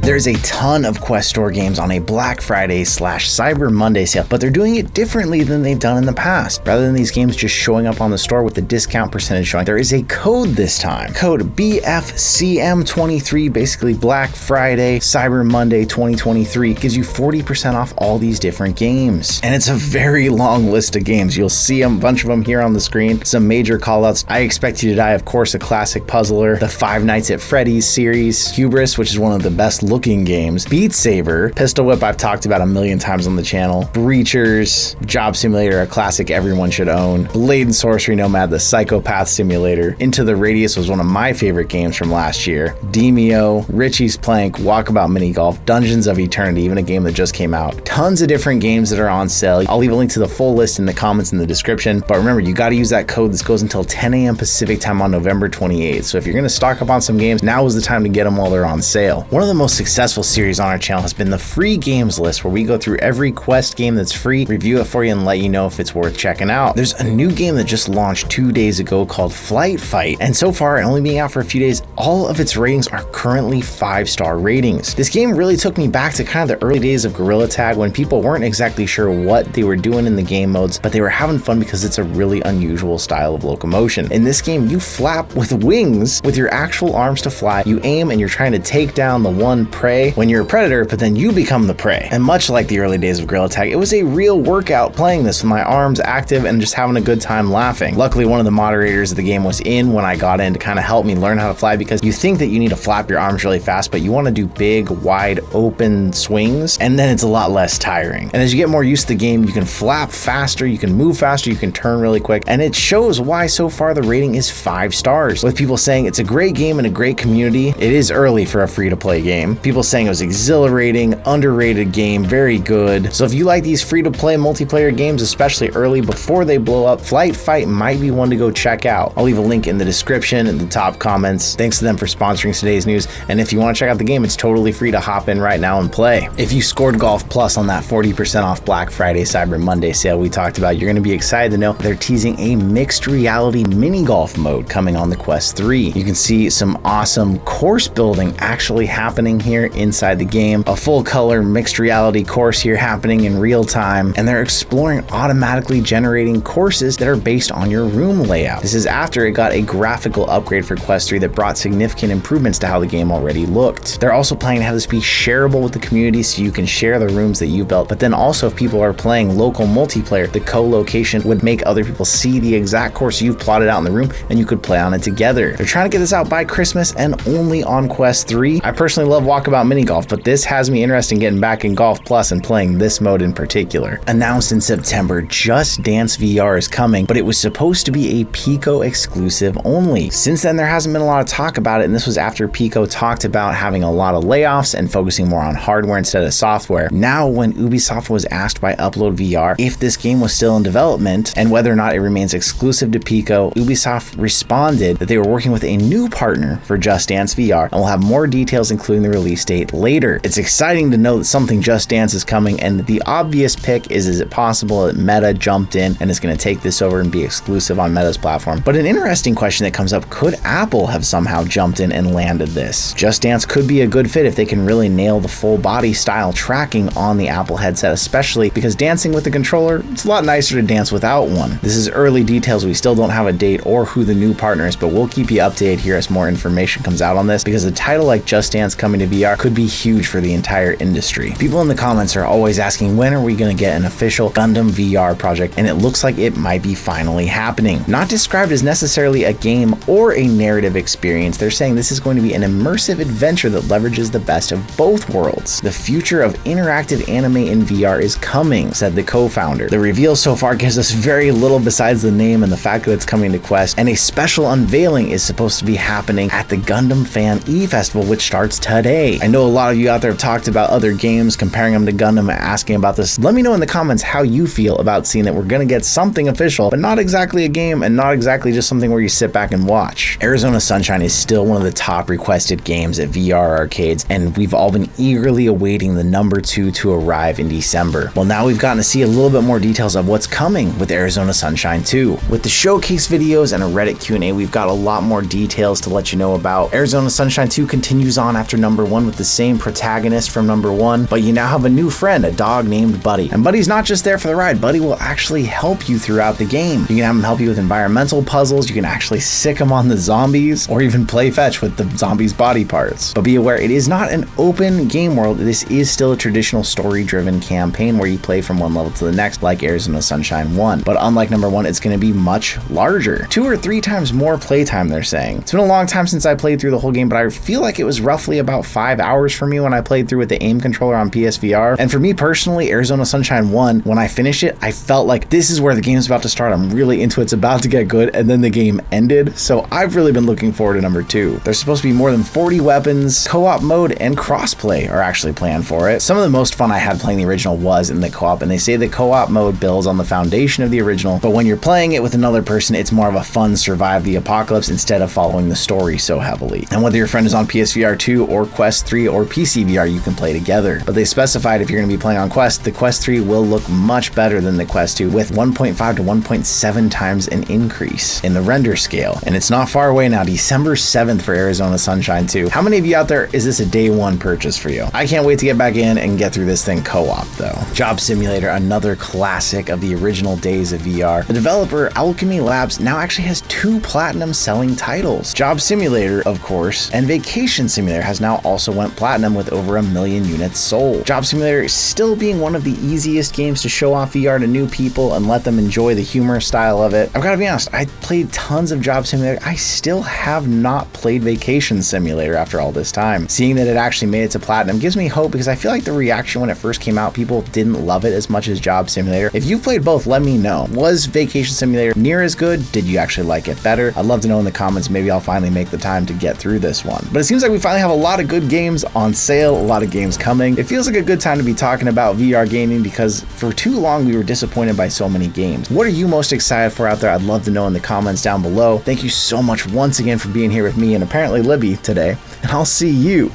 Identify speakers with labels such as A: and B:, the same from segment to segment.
A: There's a ton of Quest Store games on a Black Friday / Cyber Monday sale, but they're doing it differently than they've done in the past. Rather than these games just showing up on the store with the discount percentage showing, there is a code this time. Code BFCM23, basically Black Friday, Cyber Monday 2023, gives you 40% off all these different games. And it's a very long list of games. You'll see a bunch of them here on the screen. Some major callouts: I Expect You to Die, of course, a classic puzzler. The Five Nights at Freddy's series. Hubris, which is one of the best looking games. Beat Saber. Pistol Whip, I've talked about a million times on the channel. Breachers. Job Simulator, a classic everyone should own. Blade and Sorcery Nomad, the Psychopath Simulator. Into the Radius was one of my favorite games from last year. Demio. Richie's Plank. Walkabout Mini Golf. Dungeons of Eternity, even a game that just came out. Tons of different games that are on sale. I'll leave a link to the full list in the comments in the description. But remember, you got to use that code. This goes until 10 a.m. Pacific time on November 28th. So if you're going to stock up on some games, now is the time to get them while they're on sale. One of the most successful series on our channel has been the free games list, where we go through every Quest game that's free, review it for you, and let you know if it's worth checking out. There's a new game that just launched 2 days ago called Flight Fight, and so far, only being out for a few days, all of its ratings are currently 5-star ratings. This game really took me back to kind of the early days of Gorilla Tag, when people weren't exactly sure what they were doing in the game modes, but they were having fun because it's a really unusual style of locomotion. In this game, you flap with wings with your actual arms to fly. You aim and you're trying to take down the one prey when you're a predator, but then you become the prey. And much like the early days of Gorilla Tag, it was a real workout playing this with my arms active and just having a good time laughing. Luckily, one of the moderators of the game was in when I got in to kind of help me learn how to fly, because you think that you need to flap your arms really fast, but you want to do big, wide open swings, and then it's a lot less tiring. And as you get more used to the game, you can flap faster, you can move faster, you can turn really quick, and it shows why so far the rating is 5 stars. With people saying it's a great game and a great community. It is early for a free-to-play game. People saying it was exhilarating, underrated game, very good. So if you like these free-to-play multiplayer games, especially early before they blow up, Flight Fight might be one to go check out. I'll leave a link in the description and the top comments. Thanks to them for sponsoring today's news. And if you want to check out the game, it's totally free to hop in right now and play. If you scored Golf Plus on that 40% off Black Friday Cyber Monday sale we talked about, you're going to be excited to know they're teasing a mixed reality mini golf mode coming on the Quest 3. You can see some awesome course building actually happening here inside the game. A full color mixed reality course here happening in real time, and they're exploring automatically generating courses that are based on your room layout. This is after it got a graphical upgrade for Quest 3 that brought significant improvements to how the game already looked. They're also planning to have this be shareable with the community, so you can share the rooms that you built, but then also if people are playing local multiplayer, the co-location would make other people see the exact course you've plotted out in the room, and you could play on it together. They're trying to get this out by Christmas and only on Quest 3. I personally love Walkabout Mini Golf, but this has me interested in getting back in Golf Plus and playing this mode in particular. Announced in September, Just Dance VR is coming, but it was supposed to be a Pico exclusive only. Since then, there hasn't been a lot of talk about it, and this was after Pico talked about having a lot of layoffs and focusing more on hardware instead of software. Now, when Ubisoft was asked by Upload VR if this game was still in development and whether or not it remains exclusive to Pico, Ubisoft responded that they were working with a new partner for Just Dance VR, and we'll have more details including the release date later. It's exciting to know that something Just Dance is coming, and the obvious pick is it possible that Meta jumped in and is going to take this over and be exclusive on Meta's platform? But an interesting question that comes up: could Apple have somehow jumped in and landed this? Just Dance could be a good fit if they can really nail the full body style tracking on the Apple headset, especially because dancing with the controller, it's a lot nicer to dance without one. This is early details. We still don't have a date or who the new partner is, but we'll keep you updated here as more information comes out on this, because a title like Just Dance coming to VR could be huge for the entire industry. People in the comments are always asking, when are we going to get an official Gundam VR project? And it looks like it might be finally happening. Not described as necessarily a game or a narrative experience, they're saying this is going to be an immersive adventure that leverages the best of both worlds. The future of interactive anime in VR is coming, said the co-founder. The reveal so far gives us very little besides the name and the fact that it's coming to Quest, and a special unveiling is supposed to be happening at the Gundam Fan E-Festival, which starts today. I know a lot of you out there have talked about other games, comparing them to Gundam and asking about this. Let me know in the comments how you feel about seeing that we're going to get something official, but not exactly a game and not exactly just something where you sit back and watch. Arizona Sunshine is still one of the top requested games at VR arcades, and we've all been eagerly awaiting the number 2 to arrive in December. Well, now we've gotten to see a little bit more details of what's coming with Arizona Sunshine 2. With the showcase videos and a Reddit Q&A, we've got a lot more details to let you know about. Arizona Sunshine 2 continues on after number 1 one with the same protagonist from number 1, but you now have a new friend, a dog named Buddy. And Buddy's not just there for the ride, Buddy will actually help you throughout the game. You can have him help you with environmental puzzles, you can actually sick him on the zombies, or even play fetch with the zombies' body parts. But be aware, it is not an open game world, this is still a traditional story-driven campaign where you play from one level to the next, like Arizona Sunshine 1. But unlike number 1, it's going to be much larger. 2 or 3 times more playtime, they're saying. It's been a long time since I played through the whole game, but I feel like it was roughly about 5 hours for me when I played through with the aim controller on PSVR. And for me personally, Arizona Sunshine 1, when I finished it, I felt like this is where the game's about to start. I'm really into it. It's about to get good. And then the game ended. So I've really been looking forward to number 2. There's supposed to be more than 40 weapons, co-op mode, and crossplay are actually planned for it. Some of the most fun I had playing the original was in the co-op, and they say the co-op mode builds on the foundation of the original, but when you're playing it with another person, it's more of a fun survive the apocalypse instead of following the story so heavily. And whether your friend is on PSVR 2 or Quest 3 or PCVR, you can play together. But they specified if you're going to be playing on Quest, the Quest 3 will look much better than the Quest 2 with 1.5 to 1.7 times an increase in the render scale. And it's not far away now, December 7th for Arizona Sunshine 2. How many of you out there is this a day 1 purchase for you? I can't wait to get back in and get through this thing co-op though. Job Simulator, another classic of the original days of VR. The developer Alchemy Labs now actually has 2 platinum selling titles. Job Simulator, of course, and Vacation Simulator has now also went platinum with over 1 million units sold. Job Simulator is still being one of the easiest games to show off VR to new people and let them enjoy the humor style of it. I've got to be honest, I played tons of Job Simulator. I still have not played Vacation Simulator after all this time. Seeing that it actually made it to platinum gives me hope because I feel like the reaction when it first came out, people didn't love it as much as Job Simulator. If you've played both, let me know. Was Vacation Simulator near as good? Did you actually like it better? I'd love to know in the comments. Maybe I'll finally make the time to get through this one. But it seems like we finally have a lot of good games on sale, a lot of games coming. It feels like a good time to be talking about VR gaming because for too long we were disappointed by so many games. What are you most excited for out there? I'd love to know in the comments down below. Thank you so much once again for being here with me and apparently Libby today, and I'll see you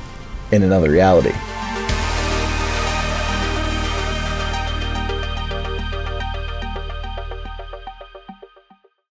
A: in another reality.